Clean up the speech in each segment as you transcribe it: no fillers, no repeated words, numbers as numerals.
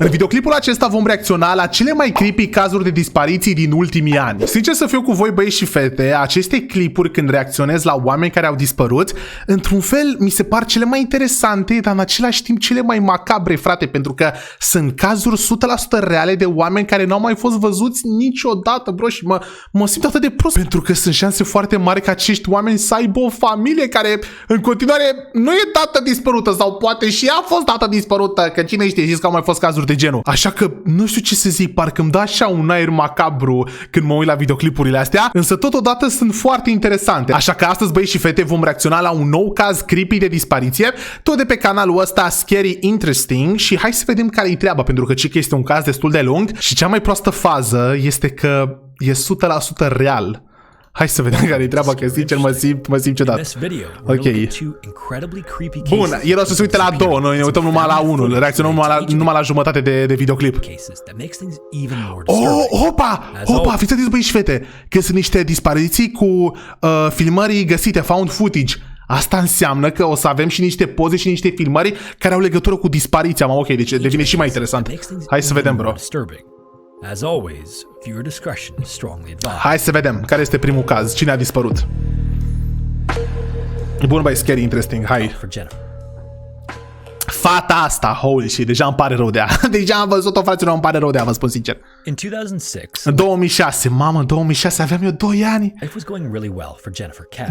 În videoclipul acesta vom reacționa la cele mai creepy cazuri de dispariții din ultimii ani. Sincer să fiu cu voi, băieți și fete, aceste clipuri când reacționez la oameni care au dispărut, într-un fel mi se par cele mai interesante, dar în același timp cele mai macabre, frate, pentru că sunt cazuri 100% reale de oameni care n-au mai fost văzuți niciodată, bro, și mă simt atât de prost, pentru că sunt șanse foarte mari ca acești oameni să aibă o familie care în continuare nu e dată dispărută sau poate și ea a fost dată dispărută, că cine știe, știți că au mai fost cazuri de genul. Așa că nu știu ce să zic, parcă îmi dă așa un aer macabru când mă uit la videoclipurile astea, însă totodată sunt foarte interesante. Așa că astăzi, băieți și fete, vom reacționa la un nou caz creepy de dispariție, tot de pe canalul ăsta Scary Interesting, și hai să vedem care-i treaba, pentru că este un caz destul de lung și cea mai proastă fază este că e 100% real. Hai să vedem care-i treaba, că sincer mă simt ciudat. Ok. Bun, el o să se uite la două, noi ne uităm numai la unul, reacționăm numai la jumătate de videoclip. Opa, fiți atenți, băi și fete, că sunt niște dispariții cu filmării găsite, found footage. Asta înseamnă că o să avem și niște poze și niște filmări care au legătură cu dispariția. Ok, deci devine și mai interesant. Hai să vedem, bro. As always, viewer discretion is strongly advised. Hai să vedem care este primul caz. Cine a dispărut? Bun, băi, scary interesting. Hai. Fata asta, holy shit, deja îmi pare rău de ea. Deja am văzut-o, fraților, îmi pare rău de ea, vă spun sincer. În 2006, mamă, în 2006 aveam eu 2 ani. Life was going really well for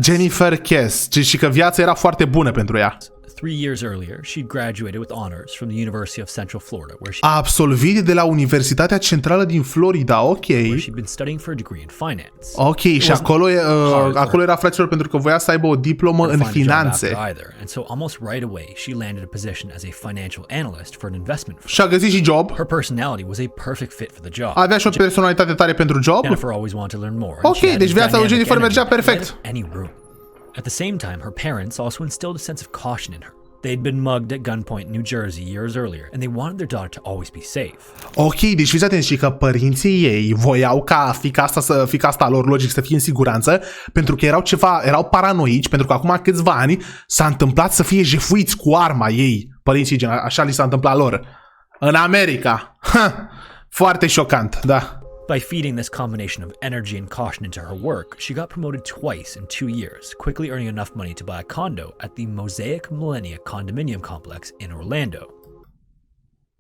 Jennifer Kess, și că viața era foarte bună pentru ea. 3 years earlier, she graduated with honors from the University of Central Florida, where she a absolvit de la Universitatea Centrală din Florida, ok. Where she'd been studying for a degree in finance. Ok, și acolo era, fraților, pentru că voia să aibă o diplomă în finanțe. And so almost right away, she landed a position as a financial analyst for an investment firm. Și-a găsit și job. Her personality was a perfect fit for the job. Avea și o personalitate tare pentru job. Jennifer always wanted to learn more. Ok, deci viața lui Jennifer mergea perfect. At the same time, her parents also instilled a sense of caution in her. They'd been mugged at gunpoint in New Jersey years earlier, and they wanted their daughter to always be safe. Ok, deci fiți atenți, și că părinții ei voiau ca fiica asta lor, logic, să fie în siguranță, pentru că erau paranoici, pentru că acum câțiva ani s-a întâmplat să fie jefuiți cu arma ei, părinții, așa li s-a întâmplat lor. În America. Foarte șocant, da. By feeding this combination of energy and caution into her work, she got promoted twice in 2 years, quickly earning enough money to buy a condo at the Mosaic Millennia Condominium Complex in Orlando.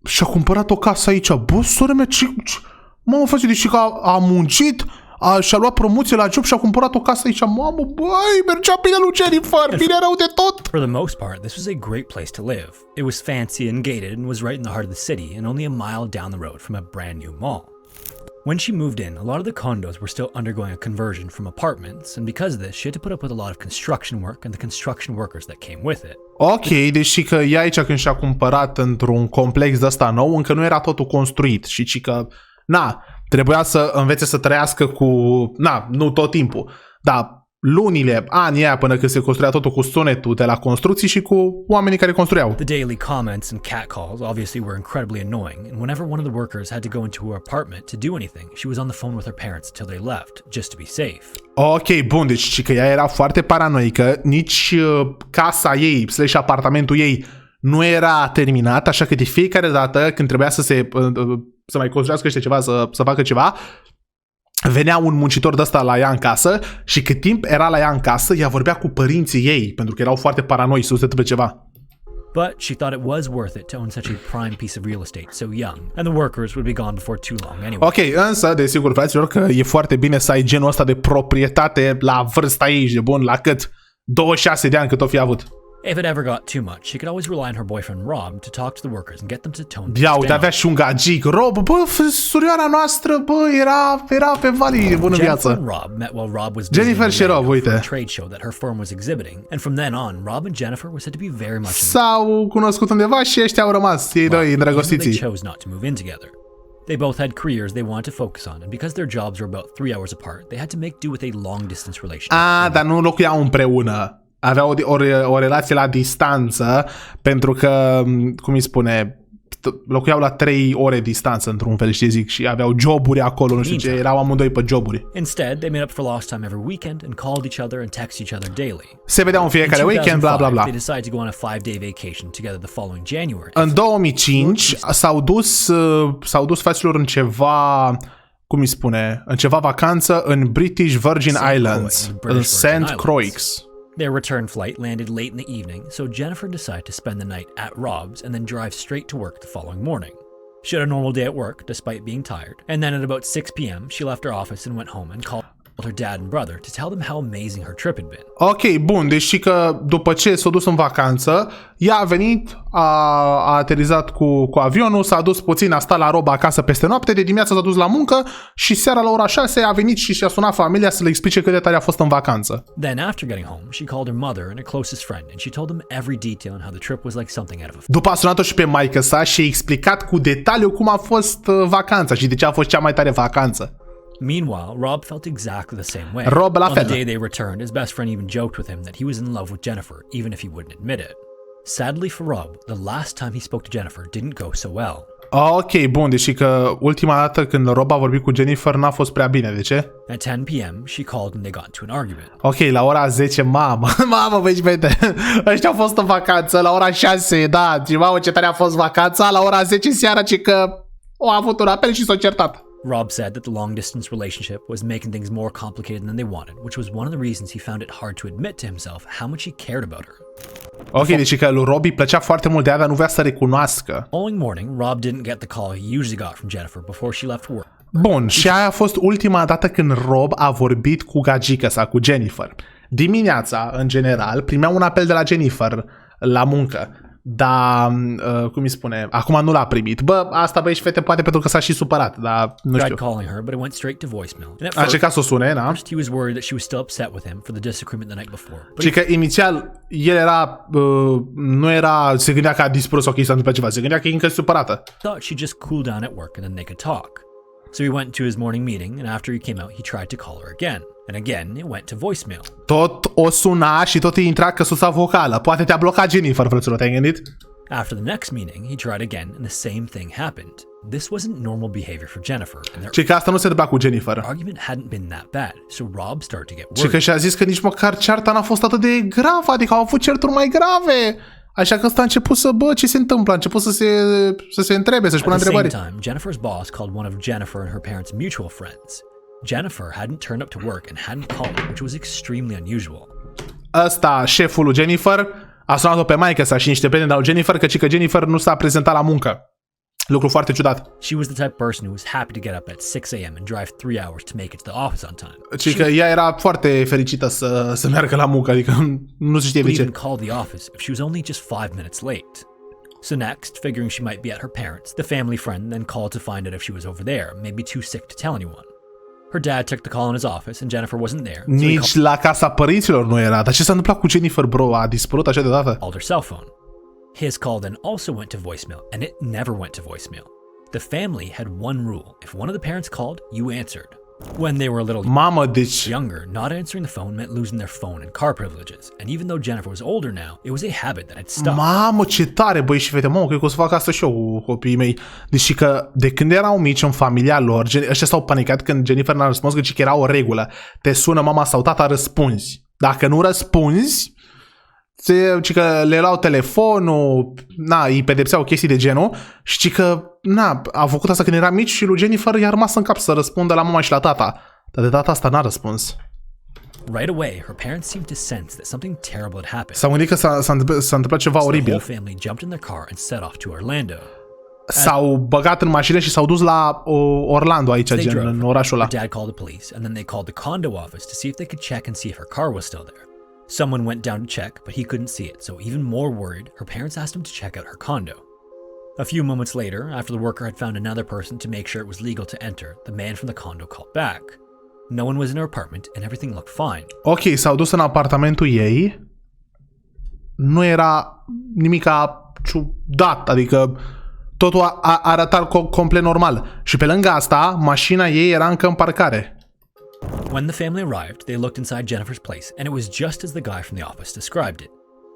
Și-a cumpărat o casă aici. Bă, sora mea, mamă, face, deci că a muncit, și-a luat promoție la job și a cumpărat o casă aici. Mamă, băi, mergea bine lui Jennifer, bine rău de tot. For the most part, this was a great place to live. It was fancy and gated and was right in the heart of the city and only a mile down the road from a brand new mall. When she moved in, a lot of the condos were still undergoing a conversion from apartments, and because of this, she had to put up with a lot of construction work and the construction workers that came with it. Ok, deci că ea aici când și-a cumpărat într-un complex de ăsta nou, încă nu era totul construit și că, trebuia să învețe să trăiască cu, nu tot timpul, dar lunile, anii aia până când se construia totul cu sunetul de la construcții și cu oamenii care construiau. The daily comments and catcalls obviously were incredibly annoying, and whenever one of the workers had to go into her apartment to do anything, she was on the phone with her parents until they left, just to be safe. Ok, bun, deci că ea era foarte paranoică, nici casa ei, / apartamentul ei nu era terminat, așa că de fiecare dată când trebuia să mai construiască ceva, să facă ceva, venea un muncitor de ăsta la ea în casă și cât timp era la ea în casă, ea vorbea cu părinții ei, pentru că erau foarte paranoi să se întâmple ceva. But she thought it was worth it to own such a prime piece of real estate so young, and the workers would be gone before too long anyway. Ok, însă, desigur, fraților, că e foarte bine să ai genul ăsta de proprietate la vârsta ei, de bun, la cât? 26 de ani cât o fi avut. If it ever got too much, she could always rely on her boyfriend Rob to talk to the workers and get them to tone things down. Uite, avea și un gagic. Rob, bă, surioara noastră, bă, era pe valii de bună viață. Jennifer și Rob, uite. Trade show that her firm was exhibiting, and from then on, Rob and Jennifer were said to be very much s-au cunoscut undeva și ăștia au rămas, ei doi îndrăgostiți. They chose not to move in together. They both had careers they wanted to focus on, and because their jobs were about 3 hours apart, they had to make do with a long distance relationship. Dar nu locuiau Aveau o relație la distanță, pentru că, cum îi spune, locuiau la 3 ore distanță într-un fel, știi, zic, și aveau joburi acolo, nu știu ce, erau amândoi pe joburi. Instead, they made up for lost time every weekend and called each other and texted each other daily. Se vedeau în fiecare weekend, bla bla bla. They decided to go on a 5-day vacation together the following January. În 2005 s-au dus fraților în ceva, cum îi spune, în ceva vacanță în British Virgin Islands, în St. Croix. Their return flight landed late in the evening, so Jennifer decided to spend the night at Rob's and then drive straight to work the following morning. She had a normal day at work, despite being tired, and then at about 6 p.m., she left her office and went home and called her dad and brother to tell them how amazing her trip had been. Ok, bun, deci că după ce s-a dus în vacanță, ea a venit, a aterizat cu avionul, s-a dus puțin, a stat la Rob acasă peste noapte, de dimineață s-a dus la muncă și seara la ora 6 a venit și și-a sunat familia să le explice cât de tare a fost în vacanță. Then after getting home, she called her mother and her closest friend and she told them every detail on how the trip was like something out of a film. După a sunat-o și pe maică sa și a explicat cu detaliu cum a fost vacanța și de ce a fost cea mai tare vacanță. Meanwhile, Rob felt exactly the same way. Rob la fel. On the day they returned, his best friend even joked with him that he was in love with Jennifer, even if he wouldn't admit it. Sadly for Rob, the last time he spoke to Jennifer didn't go so well. Ok, bun, deci că ultima dată când Rob a vorbit cu Jennifer n-a fost prea bine, de ce? At 10 p.m., she called and they got into an argument. Ok, la ora 10, mamă, vezi, vede, ăștia au fost în vacanță, la ora 6, da, și mamă, ce tare a fost vacanța, la ora 10 seara, ci că au avut un apel și s-au certat. Rob said that the long-distance relationship was making things more complicated than they wanted, which was one of the reasons he found it hard to admit to himself how much he cared about her. Ok, deci că lui Rob îi plăcea foarte mult de ea, dar nu vrea să recunoască. Following morning, Rob didn't get the call he usually got from Jennifer before she left work. Bun, și aia a fost ultima dată când Rob a vorbit cu gagica sa, cu Jennifer. Dimineața, în general, primea un apel de la Jennifer la muncă. Dar, cum îi spune, acum nu l-a primit. Bă, asta băieți fete poate pentru că s-a și supărat, dar nu știu. Calling her, but it went straight to voicemail. A încercat să o sune, da? He was worried that she was still upset with him for the disagreement the night before. Și că inițial el era, nu era, se gândea că a dispărut sau că i s-a întâmplat ceva, se gândea că e încă supărată. Thought she'd just cool down at work and then they could talk. So he went to his morning meeting and after he came out, he tried to call her again. And again, it went to voicemail. Tot o suna și tot îi intra căsuța vocală. Poate te-a blocat Jennifer, frăților, te-ai gândit? After the next meeting, he tried again and the same thing happened. This wasn't normal behavior for Jennifer. Și că asta nu se întâmpla cu Jennifer. Argument hadn't been that bad, so Rob started to get worried. Și că și-a zis că nici măcar cearta n-a fost atât de gravă, adică au avut certuri mai grave. Așa că ăsta a început să, bă, ce se întâmplă? A început să se întrebe, să-și pună întrebări. At the same time, Jennifer's boss called one of Jennifer and her parents' mutual friends. Jennifer hadn't turned up to work and hadn't called, which was extremely unusual. Ăsta, șeful lui Jennifer, a sunat-o pe maică sa și niște prieteni de-au Jennifer, că Jennifer nu s-a prezentat la muncă. Lucru foarte ciudat. She was the type of person who was happy to get up at 6 a.m. and drive 3 hours to make it to the office on time. Și că ea era foarte fericită să meargă la muncă, adică nu se știe de ce. Even called the office if she was only just 5 minutes late. So next, figuring she might be at her parents', the family friend then called to find out if she was over there, maybe too sick to tell anyone. Her dad took the call in his office and Jennifer wasn't there. So nici la casa părinților nu era. Dar ce s-a întâmplat cu Jennifer, bro? A dispărut așa deodată? Called her cell phone. His call then also went to voicemail, and it never went to voicemail. The family had one rule. If one of the parents called, you answered. When they were a little younger, not answering the phone meant losing their phone and car privileges. And even though Jennifer was older now, it was a habit that had stuck. Mamă, ce tare, băi și fete. Mamă, cred că o să fac asta și eu cu copiii mei. Deci că de când erau mici în familia lor, ăștia s-au panicat când Jennifer n-a răspuns, că era o regulă. Te sună mama sau tata, răspunzi. Dacă nu răspunzi, ci că le luau telefonul, îi pedepseau chestii de genul și că, a făcut asta când era mici și lui Jennifer i-a rămas în cap să răspundă la mama și la tata. Dar de data asta n-a răspuns. Right away, her parents seemed to sense that something terrible had happened. S-au gândit că s-a întâmplat ceva oribil. The whole family jumped in their car and set off to Orlando. S-au băgat în mașină și s-au dus la Orlando aici, în orașul ăla. Dad called the police and then they called the condo office to see if they could check and see if her car was still there. Someone went down to check, but he couldn't see it, so even more worried, her parents asked him to check out her condo. A few moments later, after the worker had found another person to make sure it was legal to enter, the man from the condo called back. No one was in her apartment and everything looked fine. Ok, s-au dus în apartamentul ei. Nu era nimica ciudat, adică totul arăta complet normal. Și pe lângă asta, mașina ei era încă în parcare. When the family arrived, they looked inside Jennifer's place, and it was just as the guy from the office described it.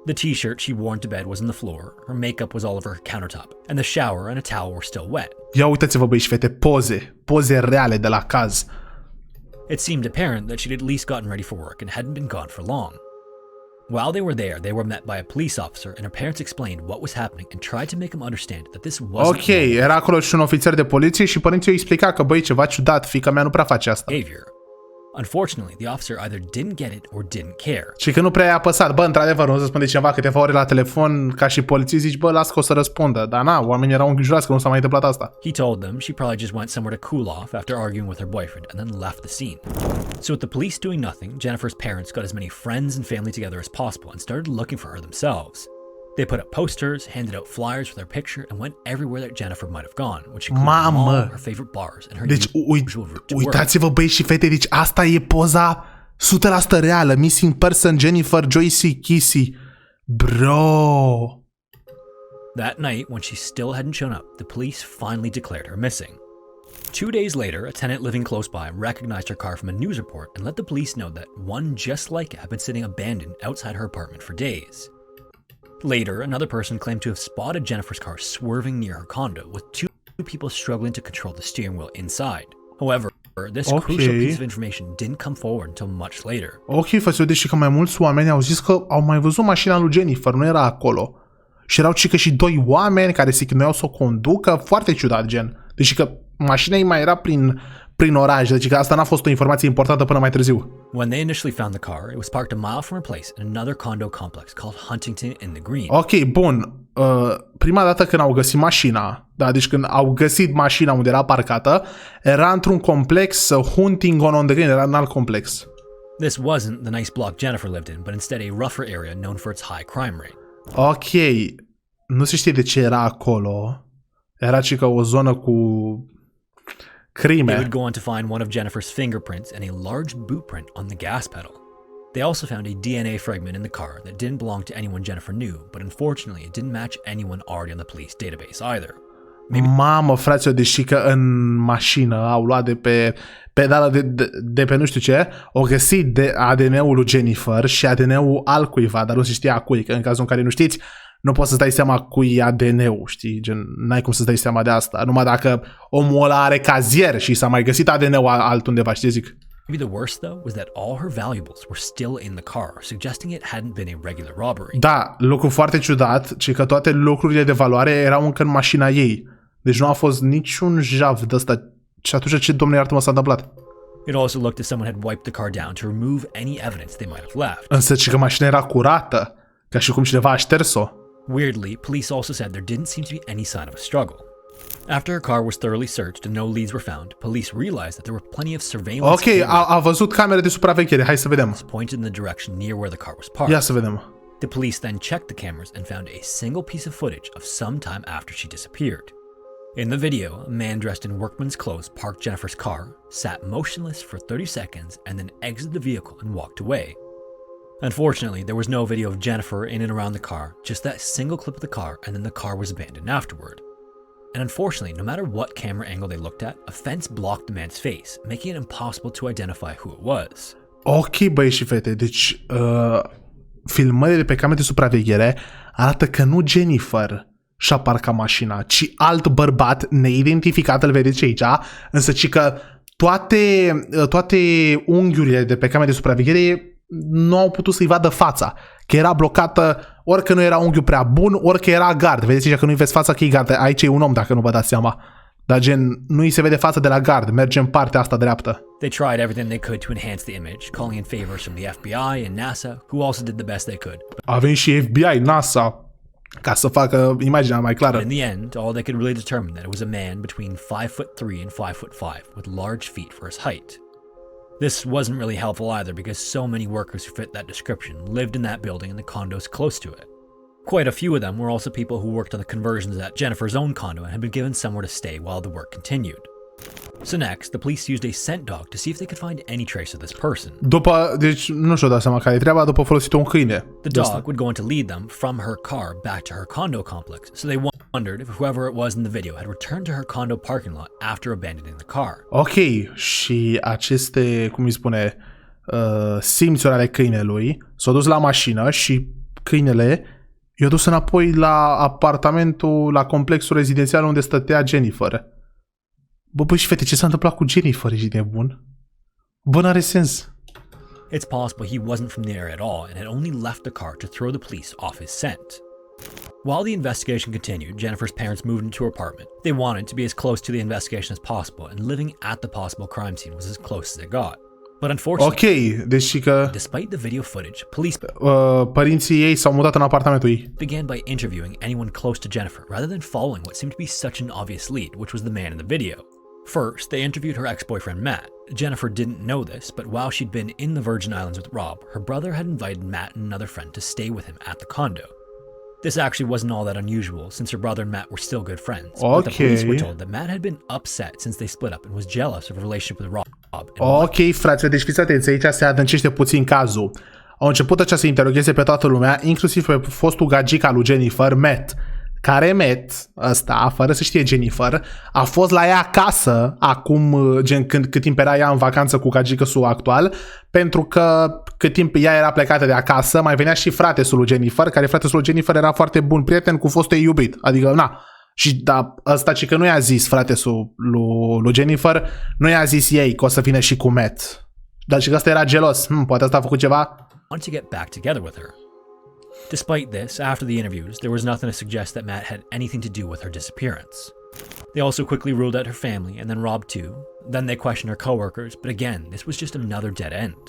The t-shirt she wore into bed was on the floor, her makeup was all over her countertop, and the shower and a towel were still wet. Ia uitați-vă, băi și fete, poze reale de la caz. It seemed apparent that she'd at least gotten ready for work and hadn't been gone for long. While they were there, they were met by a police officer and her parents explained what was happening and tried to make them understand that this wasn't Ok, era acolo și un ofițer de poliție și părinții îi explica că, băi, ceva ciudat, fiica mea nu prea face asta. behavior. Unfortunately, the officer either didn't get it or didn't care. Și că nu prea i-a apăsat. Bă, într-adevăr, nu răspunde cineva câteva ore la telefon, ca și poliție, zici, bă, las că o să răspundă. Dar na, oamenii erau îngrijorați că nu s-a mai întâmplat asta. He told them she probably just went somewhere to cool off after arguing with her boyfriend and then left the scene. So with the police doing nothing, Jennifer's parents got as many friends and family together as possible and started looking for her themselves. They put up posters, handed out flyers with her picture, and went everywhere that Jennifer might have gone, which included all her favorite bars and her usual route to work. Uitați-vă, băi și fete, deci asta e poza 100% reală. Missing person, Jennifer, Joycey, Kissy. Bro. That night, when she still hadn't shown up, the police finally declared her missing. 2 days later, a tenant living close by recognized her car from a news report and let the police know that one just like it had been sitting abandoned outside her apartment for days. Later, another person claimed to have spotted Jennifer's car swerving near her condo, with two people struggling to control the steering wheel inside. However, this crucial piece of information didn't come forward until much later. Ok, fățio, deși că mai mulți oameni au zis că au mai văzut mașina lui Jennifer, nu era acolo. Și erau cică și 2 oameni care se chinuiau să o conducă, foarte ciudat, gen. Deși că mașina ei mai era prin oraș, deci că asta n-a fost o informație importantă până mai târziu. When they initially found the car, it was parked a mile from her place in another condo complex called Huntington in the Green. Ok, bun. Prima dată când au găsit mașina, da, deci când au găsit mașina unde era parcată, era într-un complex Huntington on the Green, era în alt complex. This wasn't the nice block Jennifer lived in, but instead a rougher area known for its high crime rate. Ok, nu se știe de ce era acolo. Era cică o zonă cu crime. They would go on to find one of Jennifer's fingerprints and a large boot print on the gas pedal. They also found a DNA fragment in the car that didn't belong to anyone Jennifer knew, but unfortunately it didn't match anyone already on the police database either. Mamă, fraților, deși că în mașină au luat de pe pedală de pe nu știu ce, au găsit de ADN-ul lui Jennifer și ADN-ul altcuiva, dar nu se știa cui, că în cazul în care nu știți, nu poți să-ți dai seama cui e ADN-ul, știi? Gen, n-ai cum să-ți dai seama de asta. Numai dacă omul ăla are cazier și s-a mai găsit ADN-ul altundeva, știi zic? Maybe the worst, though, was that all her valuables were still in the car, suggesting it hadn't been a regular robbery. Da, lucru foarte ciudat, ci că toate lucrurile de valoare erau încă în mașina ei. Deci nu a fost niciun jav de ăsta. Și atunci ce, domnule iartă-mă, s-a întâmplat? It also looked as someone had wiped the car down to remove any evidence they might have left. Însă ci că mașina era curată, ca și cum cineva a șters-o. Weirdly, police also said there didn't seem to be any sign of a struggle. After her car was thoroughly searched and no leads were found, police realized that there were plenty of surveillance cameras. A văzut camere de supraveghere, hai să vedem. Pointed in the direction near where the car was parked. Ia să vedem. The police then checked the cameras and found a single piece of footage of some time after she disappeared. In the video, a man dressed in workman's clothes parked Jennifer's car, sat motionless for 30 seconds, and then exited the vehicle and walked away. Unfortunately, there was no video of Jennifer in and around the car, just that single clip of the car, and then the car was abandoned afterward. And unfortunately, no matter what camera angle they looked at, a fence blocked the man's face, making it impossible to identify who it was. Ok, băi și fete, deci filmările de pe camere de supraveghere arată că nu Jennifer și-a parcat mașina, ci alt bărbat neidentificat, îl vedeți aici, însă ci că toate unghiurile de pe camere de supraveghere nu au putut să-i vadă fața, că era blocată, ori că nu era unghiul prea bun, ori că era gard. Vedeți aici că nu-i vezi fața că e gard, aici e un om dacă nu vă dați seama. Dar gen, nu-i se vede fața de la gard, merge în partea asta dreaptă. They tried everything they could to enhance the image, calling in favors from the FBI and NASA, who also did the best they could. Avem și FBI, NASA, ca să facă imaginea mai clară. But in the end, all they could really determine that it was a man between 5'3" and 5'5", with large feet for his height. This wasn't really helpful either because so many workers who fit that description lived in that building and the condos close to it. Quite a few of them were also people who worked on the conversions at Jennifer's own condo and had been given somewhere to stay while the work continued. So next, the police used a scent dog to see if they could find any trace of this person. Deci nu știu, seama care e treaba, după folosit un câine. The dog would go on to lead them from her car back to her condo complex, so they wondered if whoever it was in the video had returned to her condo parking lot after abandoning the car. Ok, și aceste, cum îi spune, simțuri ale câinelui s-au dus la mașină și câinele i-a dus înapoi la apartamentul, la complexul rezidențial unde stătea Jennifer. Băi și fete, ce s-a întâmplat cu Jennifer? Ești nebun? Bă, n-are sens. It's possible he wasn't from the area at all and had only left the car to throw the police off his scent. While the investigation continued, Jennifer's parents moved into her apartment. They wanted to be as close to the investigation as possible, and living at the possible crime scene was as close as it got. But unfortunately, deci că despite the video footage, police părinții ei s-au mutat în apartamentul ei. began by interviewing anyone close to Jennifer rather than following what seemed to be such an obvious lead, which was the man in the video. First, they interviewed her ex-boyfriend Matt. Jennifer didn't know this, but while she'd been in the Virgin Islands with Rob, her brother had invited Matt and another friend to stay with him at the condo. This actually wasn't all that unusual, since her brother and Matt were still good friends. But the police were told that Matt had been upset since they split up and was jealous of her relationship with Rob. Ok, frate, deci fiți atenți, aici se adâncește puțin cazul. Au început aceea să interogheze pe toată lumea, inclusiv pe fostul gagic al lui Jennifer, Matt. Care Matt, ăsta, fără să știe Jennifer, a fost la ea acasă, acum, gen cât timp era ea în vacanță cu gagică-sul actual, pentru că cât timp ea era plecată de acasă, mai venea și fratesul lui Jennifer, care fratesul lui Jennifer era foarte bun prieten cu fostul ei iubit. Adică, na, și da, ăsta ci că nu i-a zis fratesul lui Jennifer, nu i-a zis ei că o să vină și cu Matt. Dar și că ăsta era gelos. Poate ăsta a făcut ceva? Want to get back together with her. Despite this, after the interviews, there was nothing to suggest that Matt had anything to do with her disappearance. They also quickly ruled out her family, and then Rob too. Then they questioned her coworkers, but again, this was just another dead end.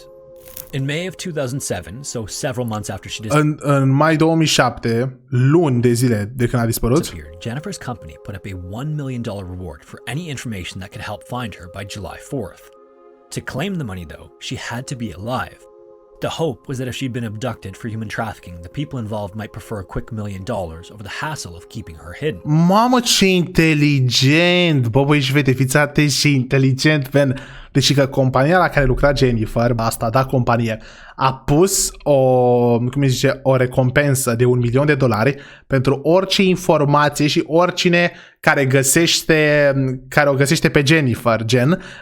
In May of 2007, so several months after she disappeared, în mai 2007, luni de zile de când a dispărut, Jennifer's company put up a $1 million reward for any information that could help find her by July 4th. To claim the money, though, she had to be alive. The hope was that if she'd been abducted for human trafficking, the people involved might prefer a quick $1 million over the hassle of keeping her hidden. Mamă, ce inteligent! Bă, băi, și vede, fiți atenți, ce inteligent, man. Deci că compania la care lucra Jennifer, asta, da, companie, a pus o recompensă de $1 milion pentru orice informație și oricine care o găsește pe Jennifer,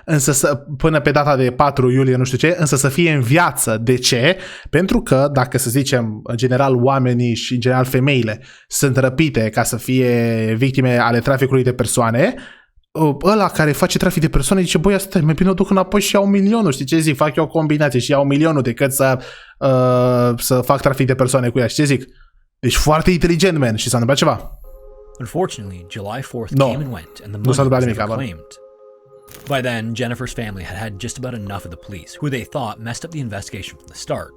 însă până pe data de 4 iulie, nu știu ce, însă să fie în viață. De ce? Pentru că, dacă să zicem, în general oamenii și în general femeile sunt răpite ca să fie victime ale traficului de persoane, ăla care face trafic de persoane zice, băi, asta mai bine o duc înapoi și iau milionul, știi ce zic? Fac eu o combinație și iau milionul decât să fac trafic de persoane cu ea, știi ce zic? Deci foarte inteligent, man, și s-a întâmplat ceva. Unfortunately, July 4th came and went, and the money was never claimed. By then, Jennifer's family had just about enough of the police, who they thought messed up the investigation from the start.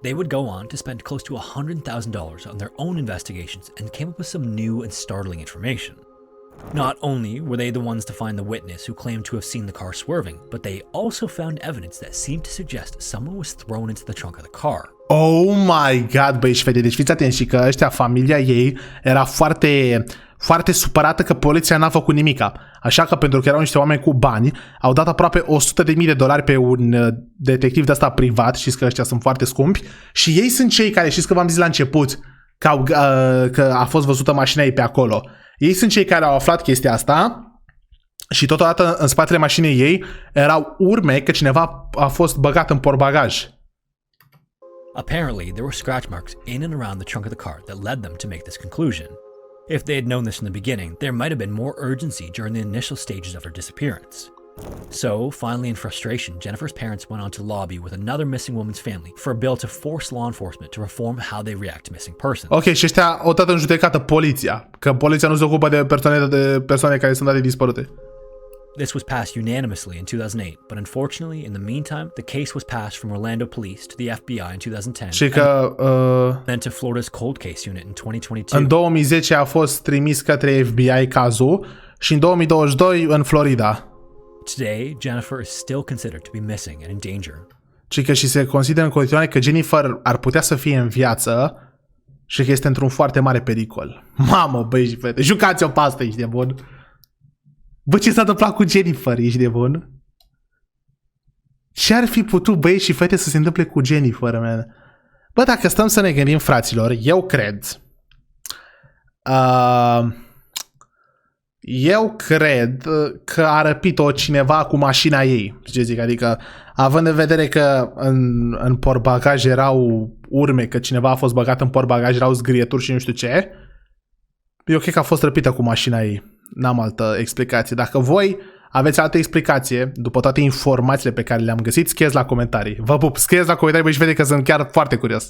They would go on to spend close to $100,000 on their own investigations and came up with some new and startling information. Not only were they the ones to find the witness who claimed to have seen the car swerving, but they also found evidence that seemed to suggest someone was thrown into the trunk of the car. Oh my god, băi, și fete, deci fiți atenți și că ăștia, familia ei, era foarte, foarte supărată că poliția n-a făcut nimica. Așa că, pentru că erau niște oameni cu bani, au dat aproape $100.000 pe un detectiv de ăsta privat, știți că ăștia sunt foarte scumpi, și ei sunt cei care, știți că v-am zis la început, că a fost văzută mașina ei pe acolo. Ei sunt cei care au aflat chestia asta și totodată în spatele mașinii ei erau urme că cineva a fost băgat în portbagaj. Apparently, there were scratch marks in and around the trunk of the car that led them to make this conclusion. If they had known this from the beginning, there might have been more urgency during the initial stages of her disappearance. So, finally in frustration, Jennifer's parents went on to lobby with another missing woman's family for a bill to force law enforcement to reform how they react to missing persons. Ok, și ăștia au dat în judecată poliția, că poliția nu se ocupă de persoane care sunt date dispărute. This was passed unanimously in 2008, but unfortunately, in the meantime, the case was passed from Orlando Police to the FBI in 2010, și că, then to Florida's Cold Case Unit in 2022. În 2010 a fost trimis către FBI cazul și în 2022 în Florida. Today, Jennifer is still considered to be missing and in danger. Și că și se consideră în continuare că Jennifer ar putea să fie în viață și că este într-un foarte mare pericol. Mamă, băi și fete, jucați-o pe asta, ești de bun. Bă, ce s-a întâmplat cu Jennifer, ești de bun? Ce ar fi putut, băi și fete, să se întâmple cu Jennifer, man? Bă, dacă stăm să ne gândim, fraților, eu cred... Eu cred că a răpit-o cineva cu mașina ei. Ce zic? Adică, având în vedere că în portbagaj erau urme, că cineva a fost băgat în portbagaj, erau zgrieturi și nu știu ce, eu cred că a fost răpită cu mașina ei. N-am altă explicație. Dacă voi aveți altă explicație, după toate informațiile pe care le-am găsit, scrieți la comentarii. Vă pup, scrieți la comentarii, băi, și vede că sunt chiar foarte curios.